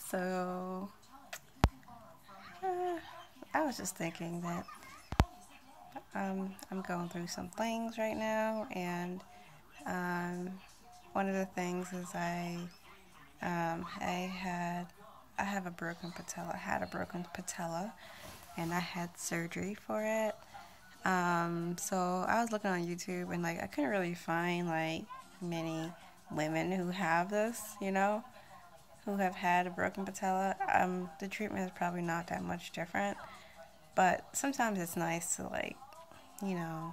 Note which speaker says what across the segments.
Speaker 1: So, I was just thinking that I'm going through some things right now, and um, one of the things is I have a broken patella. I had a broken patella, and I had surgery for it. So I was looking on YouTube, and like I couldn't really find like many women who have this, who have had a broken patella. The treatment is probably not that much different, but sometimes it's nice to like, you know,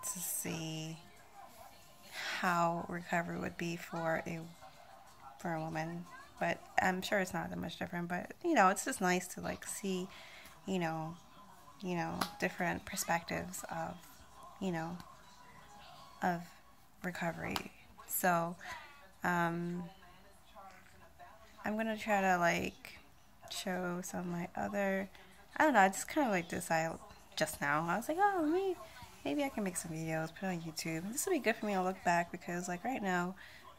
Speaker 1: to see how recovery would be for a woman. But I'm sure it's not that much different. But it's just nice to like see, you know, different perspectives of, you know, of recovery. So, I'm gonna try to like show some of my other. I don't know. I just kind of like decided just now. I was like, oh, maybe I can make some videos, put it on YouTube. This will be good for me to look back because like right now,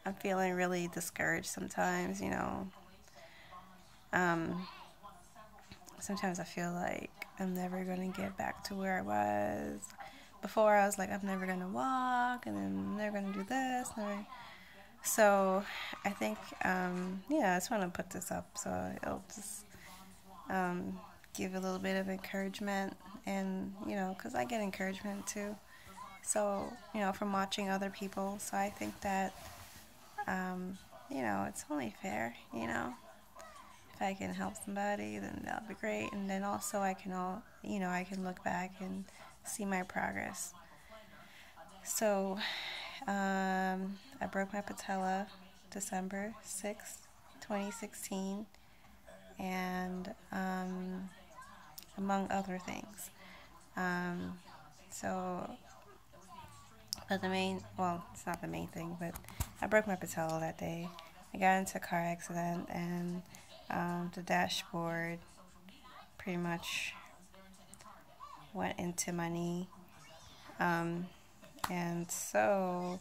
Speaker 1: I'm feeling really discouraged sometimes. Um, Sometimes I feel like I'm never gonna get back to where I was before. I was like, I'm never gonna walk, and then I'm never gonna do this. So I think, I just want to put this up so it'll just give a little bit of encouragement, and because I get encouragement too. So from watching other people. So I think that it's only fair. If I can help somebody, then that'll be great. And then also I can look back and see my progress. So I broke my patella December 6th, 2016, and among other things. So, but it's not the main thing, but I broke my patella that day. I got into a car accident, and the dashboard pretty much went into my knee. And so,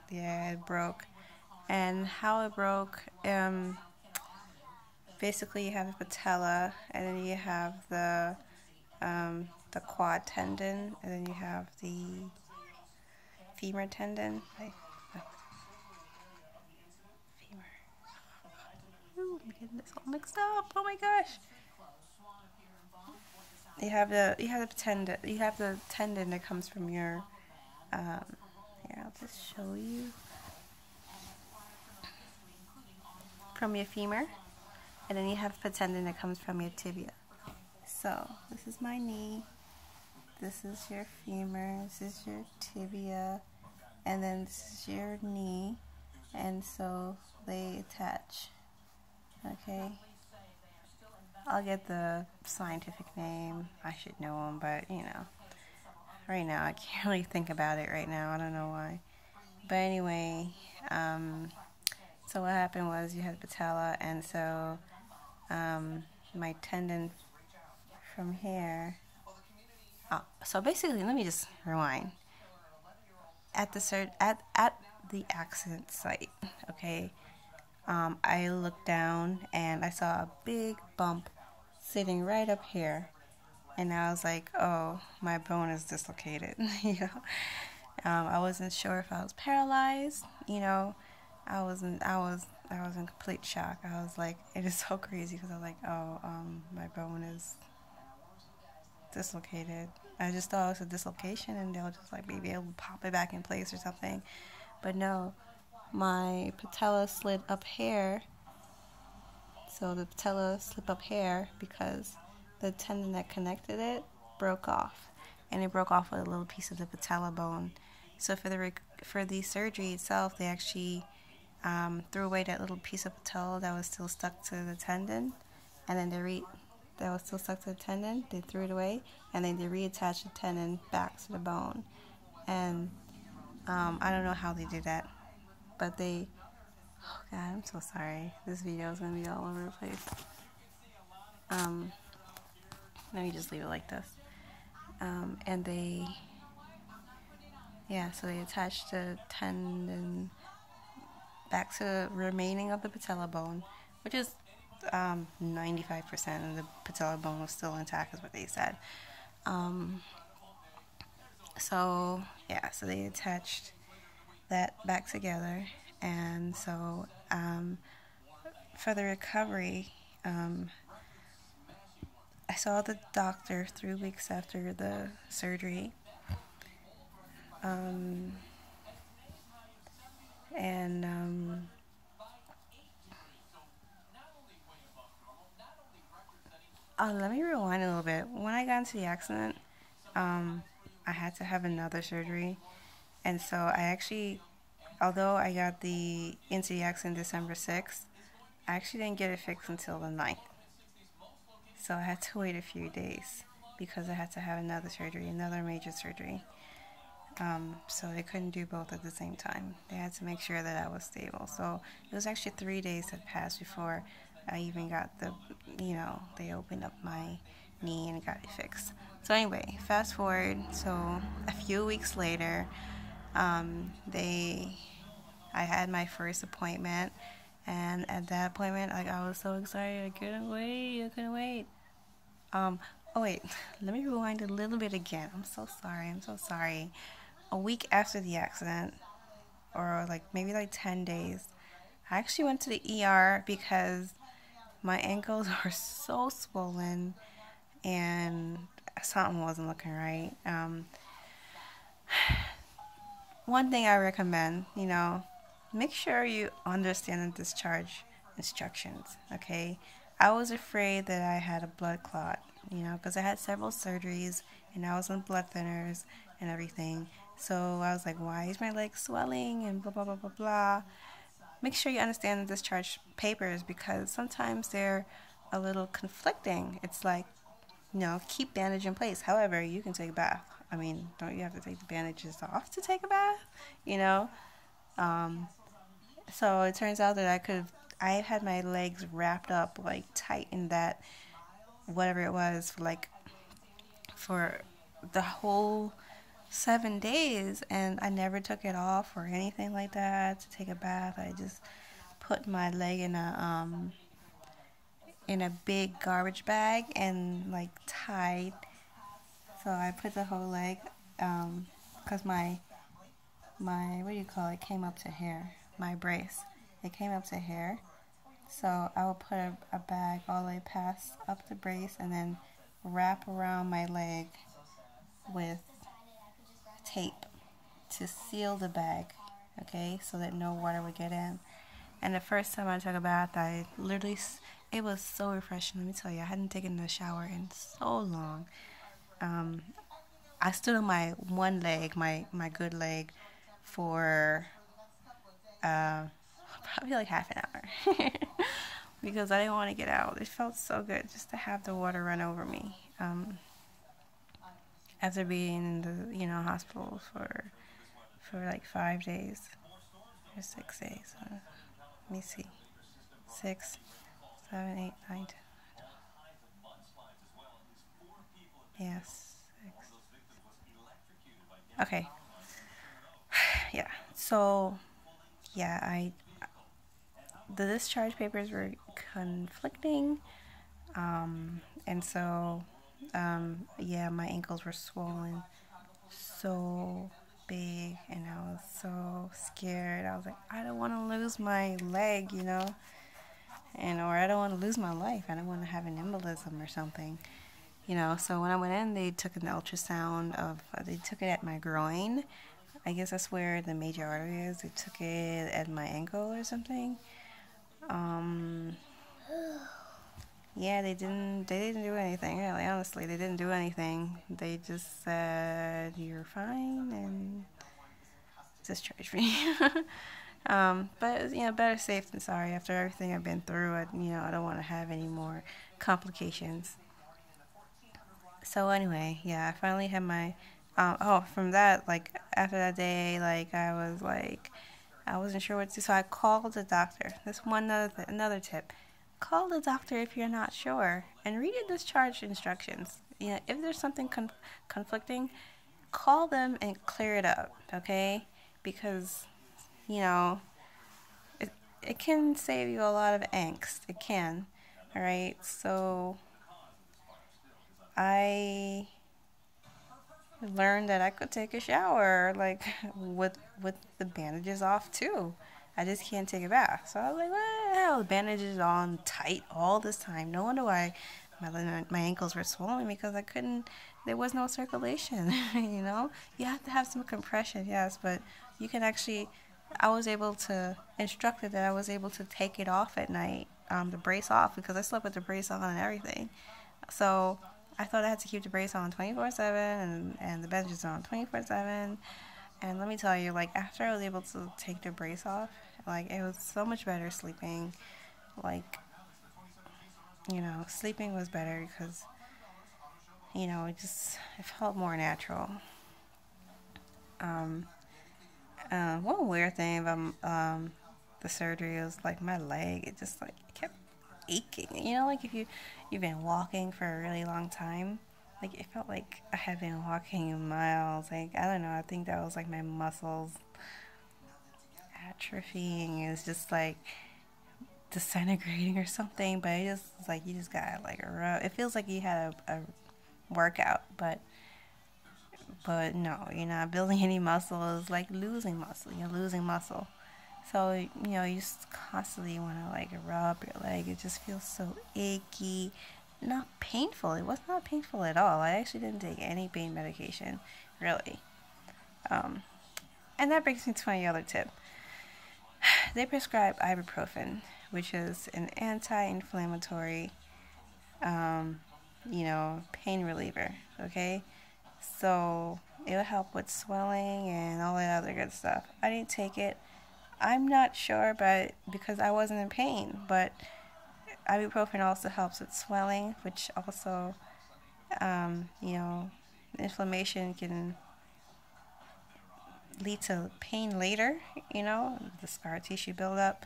Speaker 1: it broke. And how it broke, basically you have the patella, and then you have the quad tendon, and then you have the femur tendon. Femur. Ooh, I'm getting this all mixed up. Oh my gosh. You have the tendon that comes from your here, I'll just show you, from your femur, and then you have the tendon that comes from your tibia. So this is my knee, this is your femur, this is your tibia, and then this is your knee, and so they attach. Okay, I'll get the scientific name. I should know them, but right now I can't really think about it right now. I don't know why. But anyway, so what happened was you had patella, and so my tendon from here. So basically, let me just rewind. At the accident site, okay, I looked down and I saw a big bump sitting right up here, and I was like, oh, my bone is dislocated. I wasn't sure if I was paralyzed. I was in complete shock. I was like, it is so crazy because I was like, oh, my bone is dislocated. I just thought it was a dislocation and they'll just like maybe able to pop it back in place or something. But no, my patella slid up here. So the patella slipped up here because the tendon that connected it broke off, and it broke off with a little piece of the patella bone. So for the surgery itself, they actually threw away that little piece of patella that was still stuck to the tendon, and then that was still stuck to the tendon. They threw it away, and then they reattached the tendon back to the bone. And I don't know how they did that, but they. Oh God, I'm so sorry. This video is gonna be all over the place. Let me just leave it like this. And so they attached the tendon back to the remaining of the patella bone, which is 95% of the patella bone was still intact, is what they said. So yeah, so they attached that back together, and so for the recovery, I saw the doctor 3 weeks after the surgery, and let me rewind a little bit. When I got into the accident, I had to have another surgery, and so I actually, although I got into the accident December 6th, I actually didn't get it fixed until the 9th. So I had to wait a few days because I had to have another surgery, another major surgery. So they couldn't do both at the same time. They had to make sure that I was stable. So it was actually 3 days that passed before I even got they opened up my knee and got it fixed. So anyway, fast forward. So a few weeks later, I had my first appointment, and at that appointment, like, I was so excited. I couldn't wait. Oh wait, let me rewind a little bit again. I'm so sorry. A week after the accident, or maybe 10 days, I actually went to the ER because my ankles were so swollen and something wasn't looking right. One thing I recommend, make sure you understand the discharge instructions, okay? I was afraid that I had a blood clot, because I had several surgeries and I was on blood thinners and everything. So I was like, why is my leg swelling and blah, blah, blah, blah, blah. Make sure you understand the discharge papers because sometimes they're a little conflicting. It's like, keep bandage in place. However, you can take a bath. I mean, don't you have to take the bandages off to take a bath? So it turns out that I had my legs wrapped up tight in that, whatever it was, for the whole 7 days, and I never took it off or anything like that to take a bath. I just put my leg in a big garbage bag and tied. So I put the whole leg, because my what do you call it, came up to here. My brace, it came up to here. So I will put a bag all the way past up the brace and then wrap around my leg with tape to seal the bag, okay, so that no water would get in. And the first time I took a bath, it was so refreshing. Let me tell you, I hadn't taken a shower in so long. I stood on my one leg, my good leg, for probably half an hour because I didn't want to get out. It felt so good just to have the water run over me. After being in the hospital for 5 days or 6 days. Let me see, 6, 7, 8, 9, 10. Yes, 6. Okay. Yeah. So, yeah, the discharge papers were conflicting, and so, yeah, my ankles were swollen so big, and I was so scared. I was like, I don't want to lose my leg, or I don't want to lose my life. I don't want to have an embolism or something, So when I went in, they took an ultrasound they took it at my groin. I guess that's where the major artery is. They took it at my ankle or something. Yeah, they didn't do anything, really, honestly. They didn't do anything. They just said, you're fine, and discharged me. But, better safe than sorry. After everything I've been through, I don't want to have any more complications. So anyway, yeah, I finally had my, from that, after that day, I wasn't sure what to do, so I called the doctor. That's another tip. Call the doctor if you're not sure, and read the discharge instructions. If there's something conflicting, call them and clear it up, okay? Because, it can save you a lot of angst. It can. All right. So I learned that I could take a shower like with the bandages off too. I just can't take a bath. So I was like, what the hell? The bandages on tight all this time. No wonder why my ankles were swollen, because I couldn't. There was no circulation. You know, you have to have some compression, yes, but you can actually. I was able to instructed that I was able to take it off at night, the brace off, because I slept with the brace on and everything. So I thought I had to keep the brace on 24/7 and the bandages on 24/7. And let me tell you, like, after I was able to take the brace off, like, it was so much better sleeping. Like, you know, sleeping was better because, you know, it felt more natural. Um, One weird thing about the surgery was, like, my leg, it just, like, kept aching. You know, like, if you've been walking for a really long time, like, it felt like I had been walking miles. Like, I don't know, I think that was, like, my muscles atrophying. It was just, like, disintegrating or something, but it just, it's like, you just got, like, a rub. It feels like you had a workout, but no, you're not building any muscle. It's like losing muscle. You're losing muscle. So, you know, you just constantly want to, like, rub your leg. It just feels so achy. Not painful. It was not painful at all. I actually didn't take any pain medication, really. And that brings me to my other tip. They prescribe ibuprofen, which is an anti-inflammatory, you know, pain reliever, okay? So it will help with swelling and all that other good stuff. I didn't take it. I'm not sure, but because I wasn't in pain, but ibuprofen also helps with swelling, which also, you know, inflammation can lead to pain later, you know, the scar tissue buildup.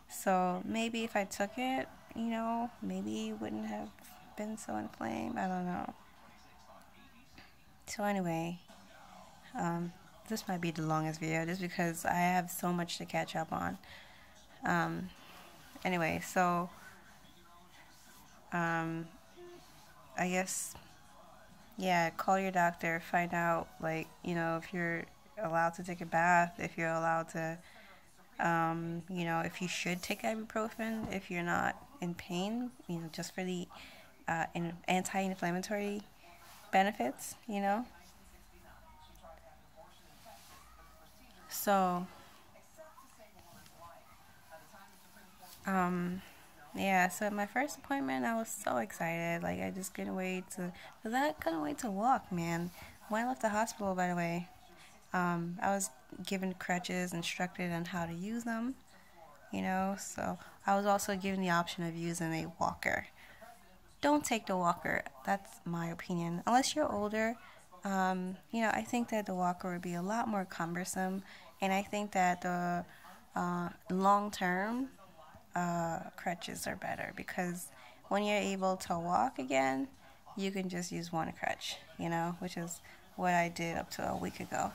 Speaker 1: So maybe if I took it, you know, maybe it wouldn't have been so inflamed. I don't know. So anyway, this might be the longest video just because I have so much to catch up on. Anyway, so I guess, yeah, call your doctor, find out, like, you know, if you're allowed to take a bath, if you're allowed to, you know, if you should take ibuprofen if you're not in pain, you know, just for the anti-inflammatory benefits, you know. So, yeah, so at my first appointment, I was so excited. Like, I just couldn't wait to, because I couldn't wait to walk, man. When I left the hospital, by the way, I was given crutches, instructed on how to use them, you know. So I was also given the option of using a walker. Don't take the walker. That's my opinion. Unless you're older, you know, I think that the walker would be a lot more cumbersome, and I think that the long-term crutches are better, because when you're able to walk again, you can just use one crutch, you know, which is what I did up to a week ago.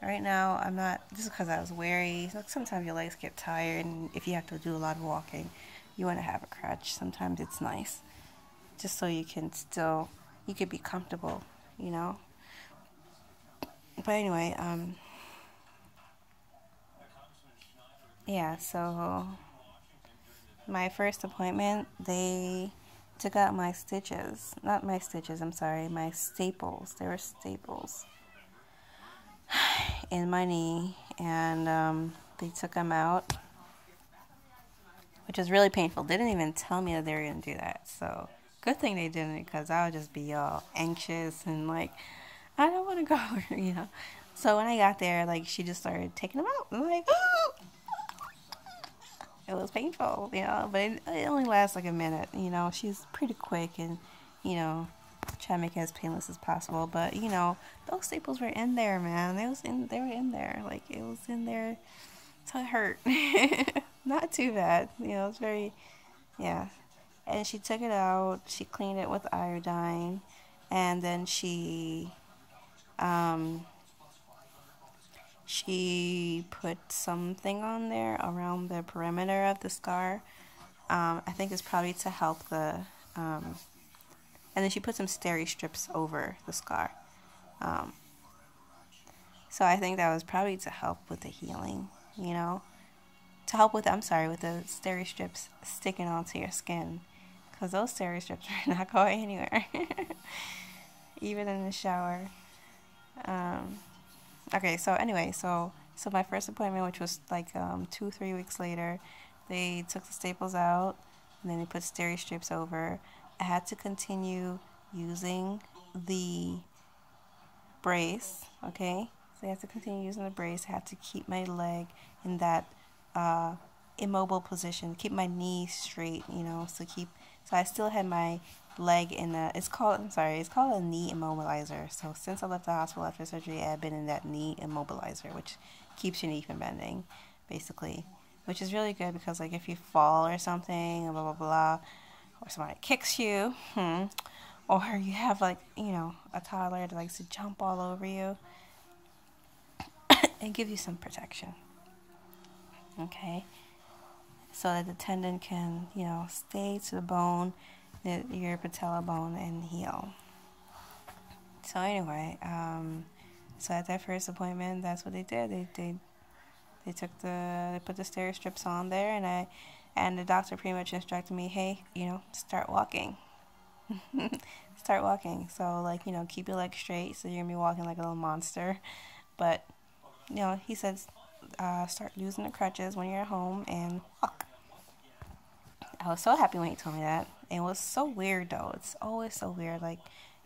Speaker 1: Right now, I'm not, just because I was weary. Like, sometimes your legs get tired, and if you have to do a lot of walking, you want to have a crutch. Sometimes it's nice, just so you can still, you could be comfortable, you know. But anyway, yeah, so my first appointment, they took out my stitches. Not my stitches, I'm sorry, my staples. They were staples in my knee, and they took them out, which was really painful. They didn't even tell me that they were going to do that. So good thing they didn't, because I would just be all anxious and like, I don't want to go, you know. So when I got there, like, she just started taking them out. I'm like, oh! It was painful, you know, but it only lasts like a minute, you know. She's pretty quick and, you know, try to make it as painless as possible. But, you know, those staples were in there, man. They were in there. Like, it was in there till it hurt. Not too bad. You know, it's very, yeah. And she took it out. She cleaned it with iodine. And then she She put something on there around the perimeter of the scar. I think it's probably to help the, and then she put some steri strips over the scar. So I think that was probably to help with the healing, you know, to help with, I'm sorry, with the steri strips sticking onto your skin, because those steri strips are not going anywhere, even in the shower. Okay, so anyway, so my first appointment, which was like 2-3 weeks later, they took the staples out, and then they put steri strips over. I had to continue using the brace, okay? So I had to continue using the brace. I had to keep my leg in that immobile position, keep my knee straight, you know, so I still had my leg in it's called a knee immobilizer. So since I left the hospital after surgery, I've been in that knee immobilizer, which keeps your knee from bending, basically, which is really good because, like, if you fall or something, blah, blah, blah, or somebody kicks you, or you have, like, you know, a toddler that likes to jump all over you, and give you some protection, okay, so that the tendon can, you know, stay to the bone, your patella bone, and heal. So anyway, so at that first appointment, that's what they did. They put the steri strips on there, and the doctor pretty much instructed me, hey, you know, start walking. Start walking. So, like, you know, keep your legs straight, so you're gonna be walking like a little monster. But, you know, he said, start using the crutches when you're at home and walk. I was so happy when he told me that. It was so weird, though. It's always so weird. Like,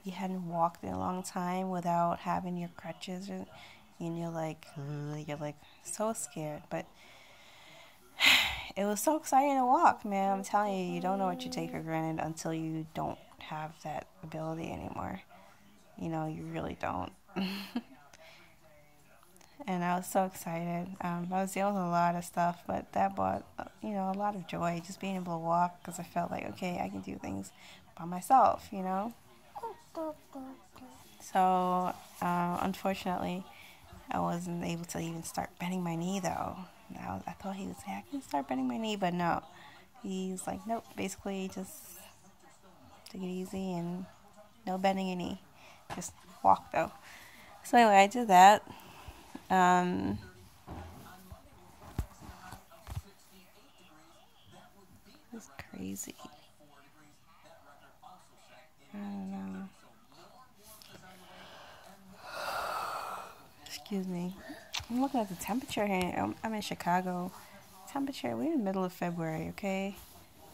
Speaker 1: you hadn't walked in a long time without having your crutches, and you're like so scared. But it was so exciting to walk, man. I'm telling you, you don't know what you take for granted until you don't have that ability anymore. You know, you really don't. And I was so excited. I was dealing with a lot of stuff, but that brought, you know, a lot of joy, just being able to walk, because I felt like, okay, I can do things by myself, you know. So, unfortunately, I wasn't able to even start bending my knee, though. I thought he would say, I can start bending my knee, but no. He's like, nope, basically just take it easy and no bending your knee. Just walk, though. So anyway, I did that. It's crazy. I don't know. Excuse me. I'm looking at the temperature here. I'm in Chicago. Temperature, we're in the middle of February, okay?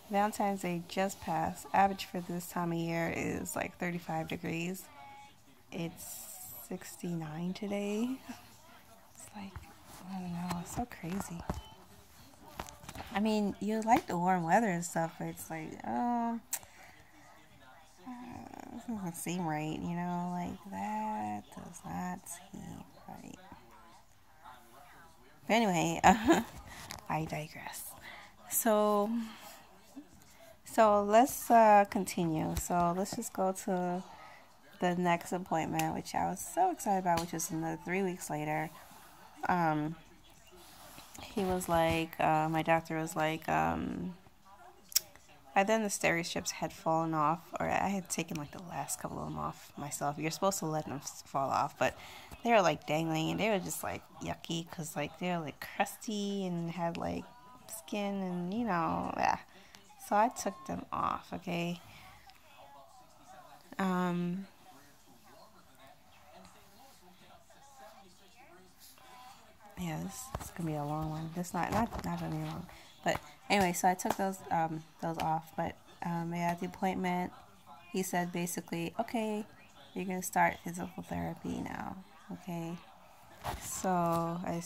Speaker 1: Valentine's Day just passed. Average for this time of year is like 35 degrees. It's 69 today. It's like, I don't know, it's so crazy. I mean, you like the warm weather and stuff, but it's like, this doesn't seem right, you know? Like, that does not seem right. But anyway, I digress. So let's continue. So let's just go to the next appointment, which I was so excited about, which was another 3 weeks later. He was like, my doctor was like, by then the steri strips had fallen off, or I had taken like the last couple of them off myself. You're supposed to let them fall off, but they were like dangling, and they were just like yucky, because like they were like crusty and had like skin, and you know, yeah. So I took them off, okay. Yeah, this is gonna be a long one. This not gonna be long, but anyway. So I took those off. But at the appointment, he said basically, okay, you're gonna start physical therapy now. Okay. So I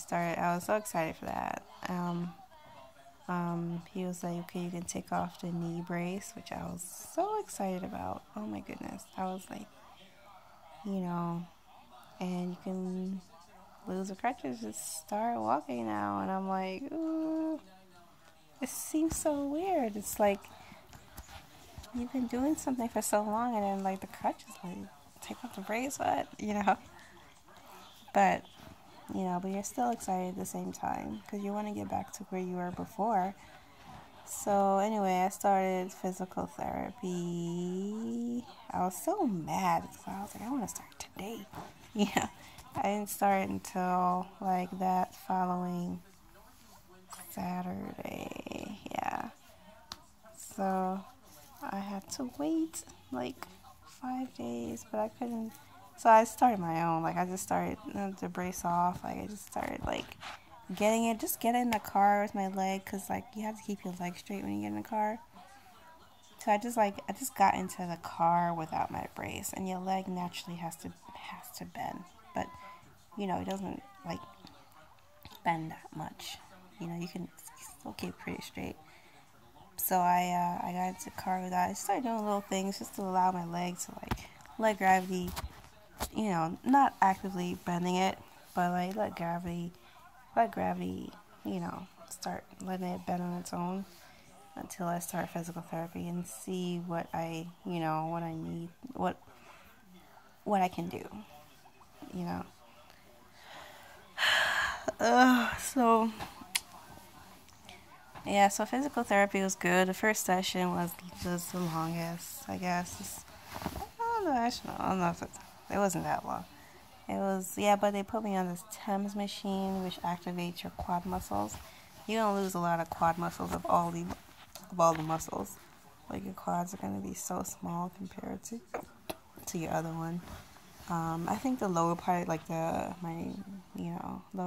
Speaker 1: was so excited for that. He was like, okay, you can take off the knee brace, which I was so excited about. Oh my goodness, I was like, you know, and you can lose the crutches, just start walking now. And I'm like, ooh, it seems so weird. It's like you've been doing something for so long, and then like the crutches, like take off the brace, what, you know? But you know, but you're still excited at the same time because you want to get back to where you were before. So anyway, I started physical therapy. I was so mad because I was like, I want to start today. Yeah, I didn't start until like that following Saturday. Yeah, so I had to wait like 5 days, but I couldn't. So I started my own. Like I just started to brace off. Like I just started like just get in the car with my leg, because like you have to keep your leg straight when you get in the car. So I just got into the car without my brace, and your leg naturally has to bend, but you know it doesn't like bend that much. You know, you can still keep pretty straight. So I got into the car with that. I started doing little things just to allow my leg to like let gravity, you know, not actively bending it, but like let gravity, you know, start letting it bend on its own until I start physical therapy and see what I need, what I can do, you know. So physical therapy was good. The first session was just the longest, I guess. I don't know if it wasn't that long. It was, but they put me on this TEMS machine, which activates your quad muscles. You're going to lose a lot of quad muscles of all the muscles. Like, your quads are going to be so small compared to your other one. I think the lower part, like lower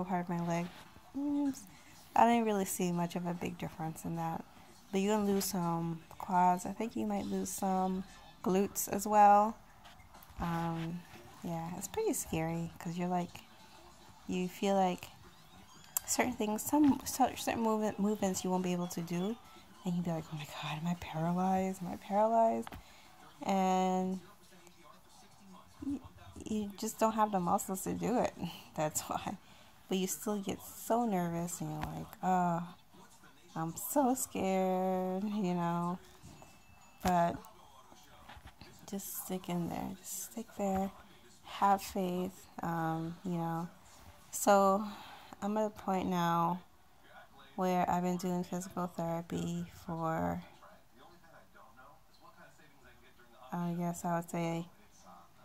Speaker 1: part of my leg, I didn't really see much of a big difference in that. But you're going to lose some quads. I think you might lose some glutes as well. It's pretty scary because you feel like certain things, certain movements you won't be able to do, and you'll be like, oh my god, am I paralyzed? And you just don't have the muscles to do it. That's why. But you still get so nervous, and you're like, oh, I'm so scared, you know. But just stick in there. Just stick there. Have faith, you know. So I'm at a point now where I've been doing physical therapy for, I guess I would say,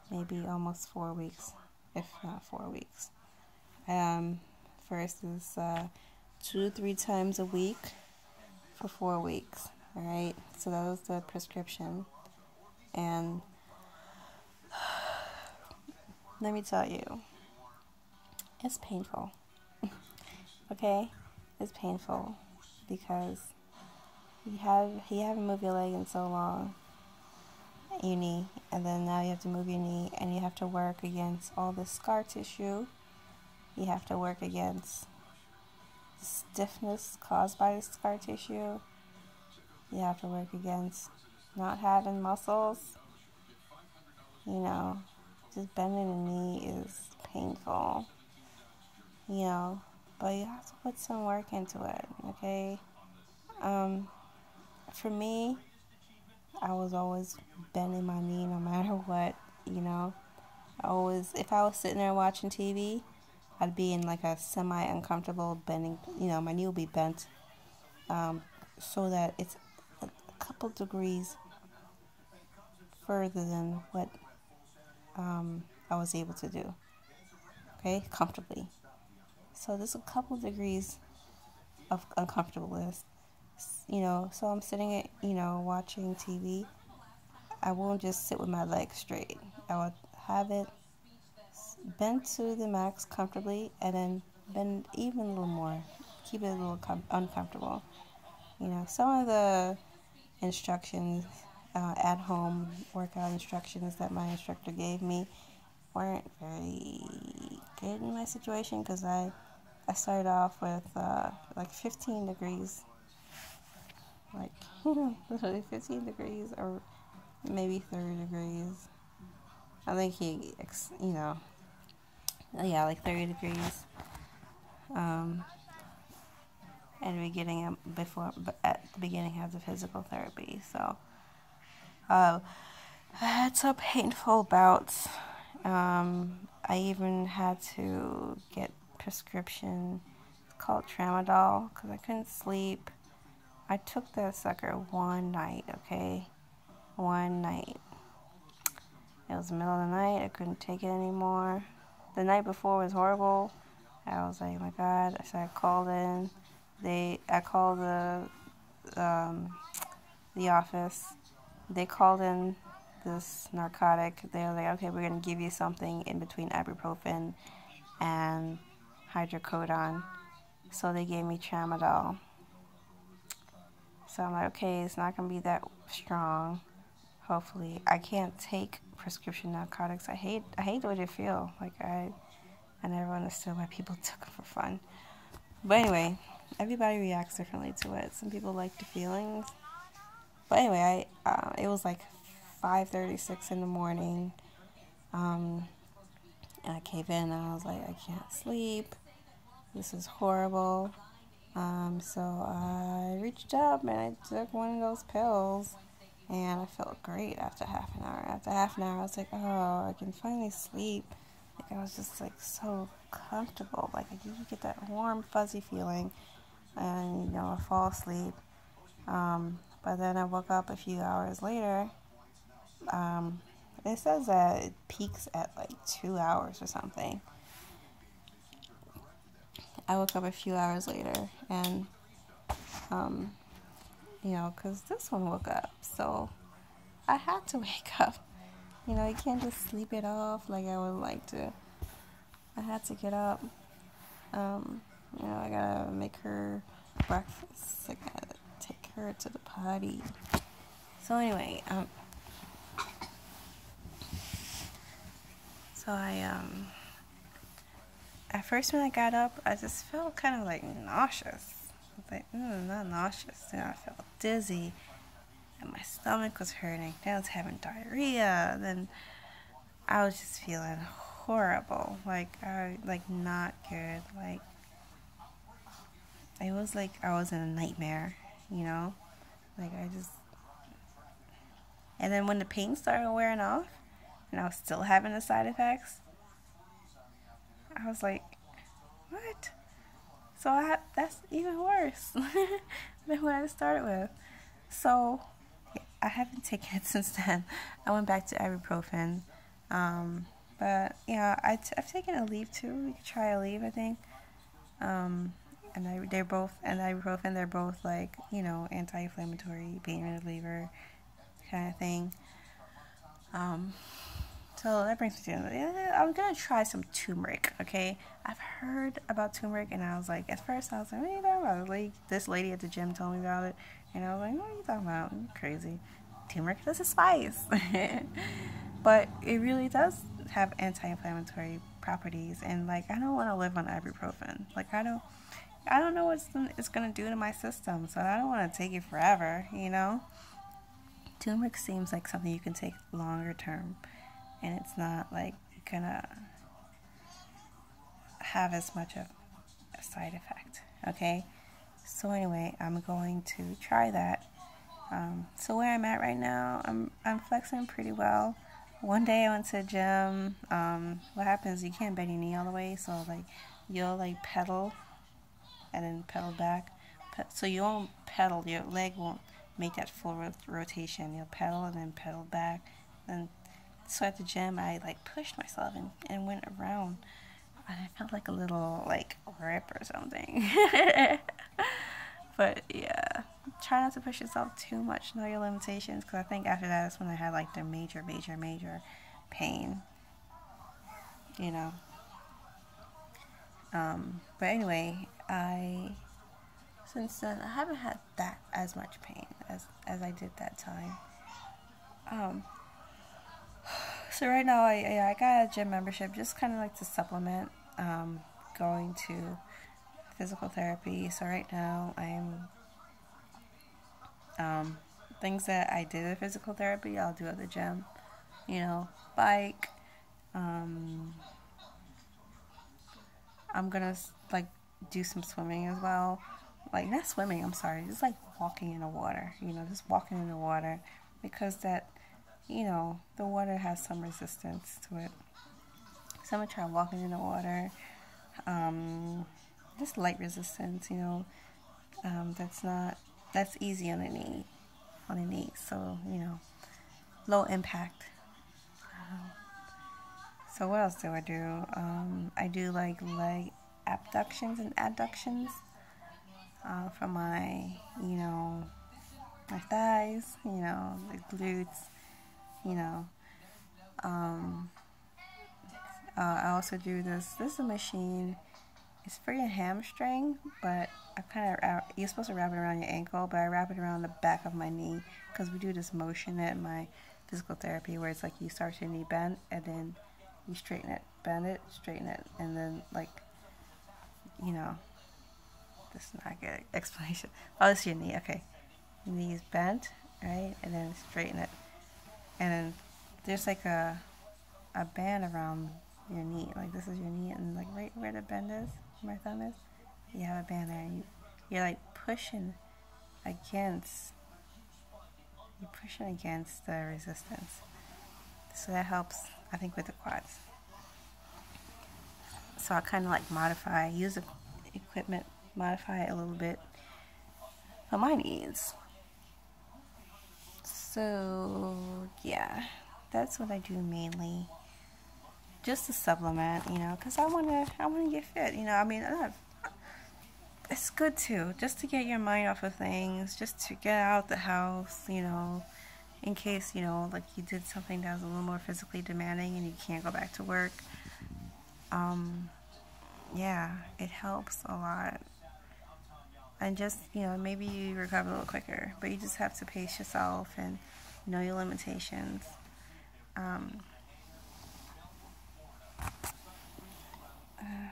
Speaker 1: maybe almost 4 weeks, if not 4 weeks. First is 2 to 3 times a week for 4 weeks. All right, so that was the prescription, and let me tell you, it's painful. Okay, it's painful because you haven't moved your leg in so long, your knee, and then now you have to move your knee, and you have to work against all the scar tissue. You have to work against stiffness caused by the scar tissue. You have to work against not having muscles. You know, just bending a knee is painful. You know, but you have to put some work into it, okay? For me, I was always bending my knee no matter what, you know. If I was sitting there watching TV, I'd be in like a semi-uncomfortable bending, you know, my knee would be bent, so that it's a couple degrees further than what I was able to do, okay, comfortably. So there's a couple degrees of uncomfortableness, you know. So I'm sitting, you know, watching TV. I won't just sit with my legs straight. I would have it bend to the max comfortably, and then bend even a little more. Keep it a little uncomfortable. You know, some of the instructions, at-home workout instructions that my instructor gave me weren't very good in my situation, because I started off with like 15 degrees, like literally 15 degrees, or maybe 30 degrees. I think like 30 degrees. At the beginning of the physical therapy. So I had some painful bouts. I even had to get prescription. It's called tramadol because I couldn't sleep. I took that sucker one night, okay? One night. It was the middle of the night. I couldn't take it anymore. The night before was horrible. I was like, oh my God. So I called in. I called the office. They called in this narcotic. They were like, okay, we're going to give you something in between ibuprofen and hydrocodone. So they gave me tramadol. So I'm like, okay, it's not going to be that strong. Hopefully. I can't take prescription narcotics. I hate the way they feel. Like, I never understood why people took them for fun. But anyway, everybody reacts differently to it. Some people like the feelings. But anyway, it was like 5:36 in the morning. And I came in and I was like, I can't sleep. This is horrible. So I reached up and I took one of those pills. And I felt great after half an hour. After half an hour, I was like, oh, I can finally sleep. Like, I was just, like, so comfortable. Like, you get that warm, fuzzy feeling. And, I fall asleep. But then I woke up a few hours later. It says that it peaks at, like, 2 hours or something. I woke up a few hours later. And, because this one woke up. So I had to wake up. You can't just sleep it off like I would like to. I had to get up. I gotta make her breakfast. I gotta take her to the potty. So anyway, at first when I got up, I just felt kind of like nauseous. I was like, not nauseous. Then I felt dizzy. And my stomach was hurting. Then I was having diarrhea. Then I was just feeling horrible. Not good. Like, it was like I was in a nightmare, Like, and then when the pain started wearing off, and I was still having the side effects, I was like, what? So that's even worse than what I started with. So I haven't taken it since then. I went back to ibuprofen. But I've taken a leave too. We could try a leave, I think. They're both, and ibuprofen, they're both like, anti-inflammatory, pain reliever kind of thing. So that brings me to, I'm gonna try some turmeric. Okay, I've heard about turmeric, and I was like, at first I was like, what are you talking about? Like, this lady at the gym told me about it, and I was like, what are you talking about? You're crazy. Turmeric is a spice. But it really does have anti-inflammatory properties, and like, I don't want to live on ibuprofen. Like, I don't know what it's gonna do to my system, so I don't want to take it forever. Turmeric seems like something you can take longer term, and it's not like gonna have as much of a side effect. Okay, so anyway, I'm going to try that. So where I'm at right now, I'm flexing pretty well. One day I went to the gym. What happens, you can't bend your knee all the way, so like you'll like pedal and then pedal back. So you won't pedal, your leg won't make that full rotation. You'll pedal and then pedal back. And so at the gym, I like pushed myself and went around, and I felt like a little like rip or something. But yeah, try not to push yourself too much. Know your limitations, because I think after that is when I had like the major pain. But anyway, since then I haven't had that as much pain as I did that time. So right now I got a gym membership, just kind of like to supplement going to physical therapy. So right now I'm things that I did at physical therapy, I'll do at the gym. Bike. I'm gonna like do some swimming as well. Like, not swimming, I'm sorry, just like walking in the water. Just walking in the water, because that, the water has some resistance to it. So I'm gonna try walking in the water, just light resistance, you know, that's easy on the knee, so, you know, low impact. So what else do? I do like leg abductions and adductions for my, you know, my thighs, you know, the glutes, you know. I also do this. This is a machine. It's for your hamstring, but you're supposed to wrap it around your ankle, but I wrap it around the back of my knee because we do this motion at my physical therapy where it's like you start your knee bent and then you straighten it, bend it, straighten it, and then, like, you know, this is not a good explanation. Oh, this is your knee, okay. Your knee is bent, right, and then straighten it. And then there's like a band around your knee, like this is your knee, and like right where the bend is, where my thumb is, you have a band there, and you're like pushing against the resistance. So that helps, I think, with the quads. So I kind of like use the equipment, modify it a little bit for my needs. So yeah, that's what I do mainly. Just to supplement, you know, because I wanna get fit, you know. I mean, it's good too, just to get your mind off of things, just to get out the house, you know, in case, you know, like you did something that was a little more physically demanding and you can't go back to work. Yeah, it helps a lot. And just, you know, maybe you recover a little quicker, but you just have to pace yourself and know your limitations.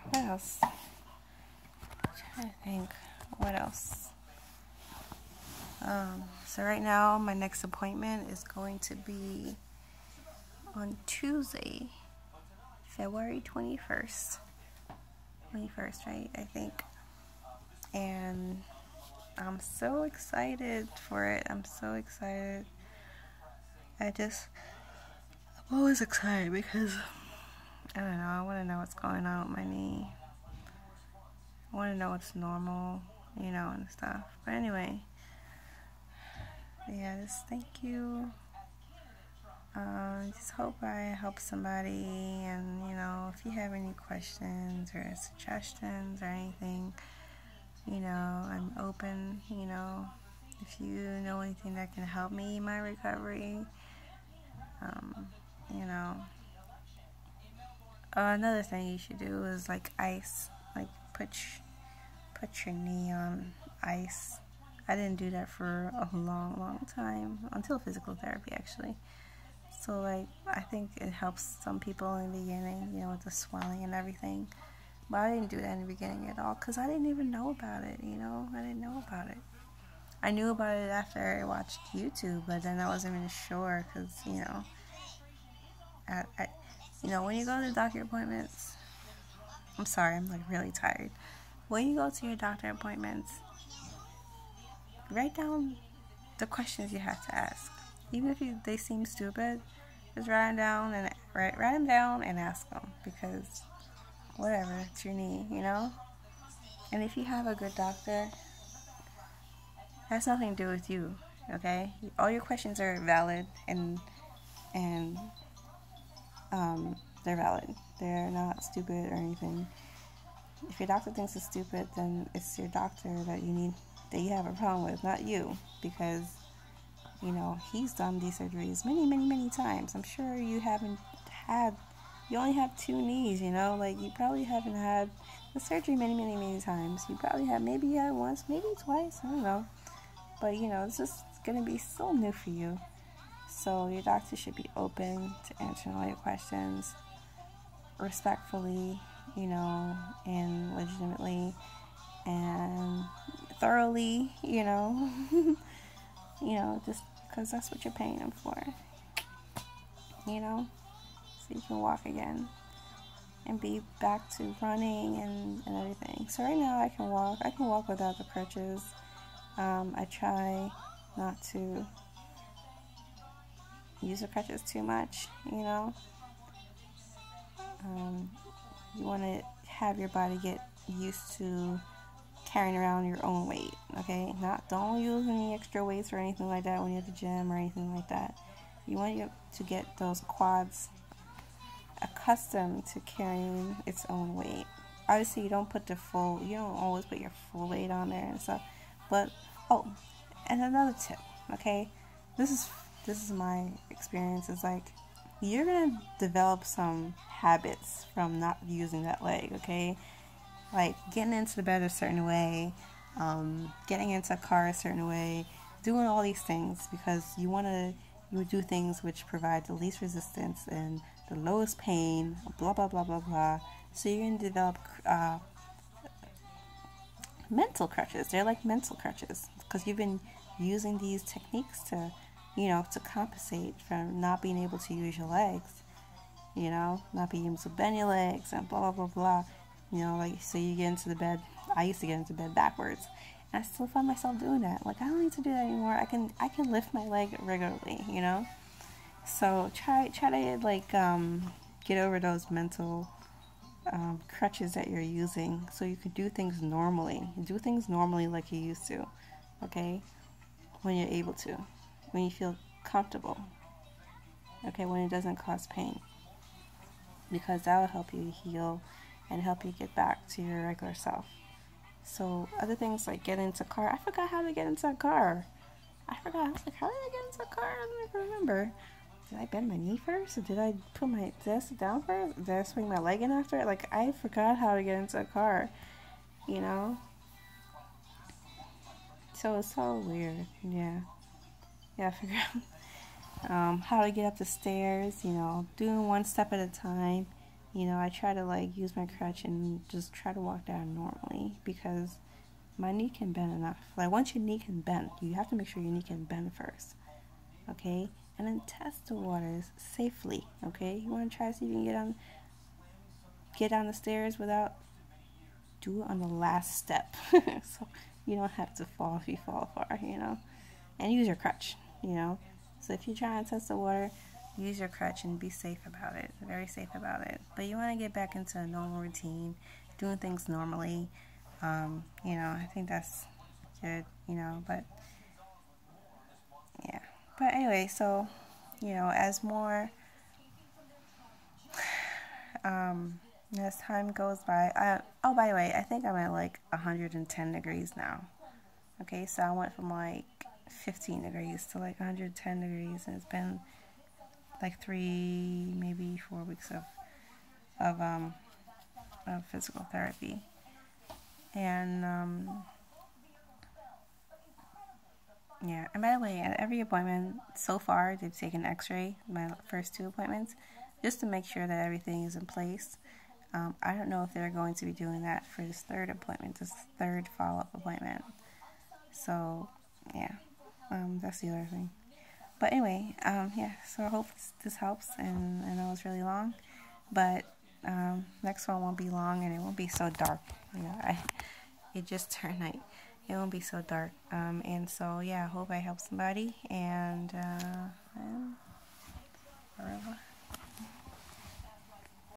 Speaker 1: What else? I'm trying to think. What else? So right now, my next appointment is going to be on Tuesday, February 21st. 21st, right? I think. And I'm so excited for it. I'm so excited. I'm always excited because, I don't know, I want to know what's going on with my knee. I want to know what's normal, you know, and stuff. But anyway, yeah, just thank you. Just hope I help somebody, and, you know, if you have any questions or suggestions or anything, you know, I'm open, you know, if you know anything that can help me in my recovery, you know. Another thing you should do is like ice, like put your knee on ice. I didn't do that for a long time, until physical therapy actually. So like, I think it helps some people in the beginning, you know, with the swelling and everything. But I didn't do that in the beginning at all because I didn't even know about it, you know. I didn't know about it. I knew about it after I watched YouTube, but then I wasn't really sure because, you know, you know, when you go to doctor appointments, I'm sorry, I'm like really tired. When you go to your doctor appointments, write down the questions you have to ask. Even if they seem stupid, just write them down and ask them, because whatever, it's your knee, you know? And if you have a good doctor, it has nothing to do with you, okay? All your questions are valid, and they're valid. They're not stupid or anything. If your doctor thinks it's stupid, then it's your doctor that you have a problem with, not you, because, you know, he's done these surgeries many times. I'm sure you only have 2 knees, you know, like you probably haven't had the surgery many times. You probably have, maybe you had once, maybe twice, I don't know. But, you know, it's just going to be so new for you. So your doctor should be open to answering all your questions respectfully, you know, and legitimately and thoroughly, you know. You know, just because that's what you're paying them for, you know, so you can walk again and be back to running and everything. So right now I can walk without the crutches. I try not to use the crutches too much, you know. You want to have your body get used to carrying around your own weight, okay? Don't use any extra weights or anything like that when you're at the gym or anything like that. You want you to get those quads accustomed to carrying its own weight. Obviously, you don't always put your full weight on there and stuff. But and another tip, okay? This is my experience. Is like you're gonna develop some habits from not using that leg, okay? Like getting into the bed a certain way, getting into a car a certain way, doing all these things because you would do things which provide the least resistance and the lowest pain, blah blah blah blah blah. So you're going to develop mental crutches. They're like mental crutches because you've been using these techniques to compensate from not being able to use your legs, not being able to bend your legs and blah blah blah blah. So you get into the bed. I used to get into bed backwards, and I still find myself doing that. Like, I don't need to do that anymore. I can lift my leg regularly, So try to get over those mental crutches that you're using, so you can do things normally. Do things normally like you used to, okay? When you're able to, when you feel comfortable, okay? When it doesn't cause pain, because that will help you heal and help you get back to your regular self. So other things like get into a car. I forgot how to get into a car. I was like, how did I get into a car? I don't even remember. Did I bend my knee first? Or did I sit down first? Did I swing my leg in after it? Like, I forgot how to get into a car, So it's so weird. Yeah, I figure out how to get up the stairs, doing one step at a time. I try to use my crutch and just try to walk down normally because my knee can bend enough. Like, once your knee can bend, you have to make sure your knee can bend first, okay? And then test the waters safely, okay? You want to try to see if you can get down the stairs without do it on the last step, so you don't have to fall if you fall far, And use your crutch, So if you're trying to test the water, use your crutch and be safe about it, very safe about it. But you want to get back into a normal routine, doing things normally. I think that's good, but yeah. But anyway, so, as more, as time goes by, by the way, I think I'm at 110 degrees now. Okay, so I went from 15 degrees to 110 degrees, and it's been 3, maybe 4 weeks of physical therapy. And yeah, and by the way, at every appointment so far, they've taken an x-ray, my first 2 appointments, just to make sure that everything is in place. I don't know if they're going to be doing that for this 3rd appointment, this 3rd follow-up appointment. So, yeah, that's the other thing. But anyway, yeah, so I hope this helps, and I know it's really long, but next one won't be long, and it won't be so dark. It just turned night. It won't be so dark. And so, yeah, I hope I help somebody, and au revoir.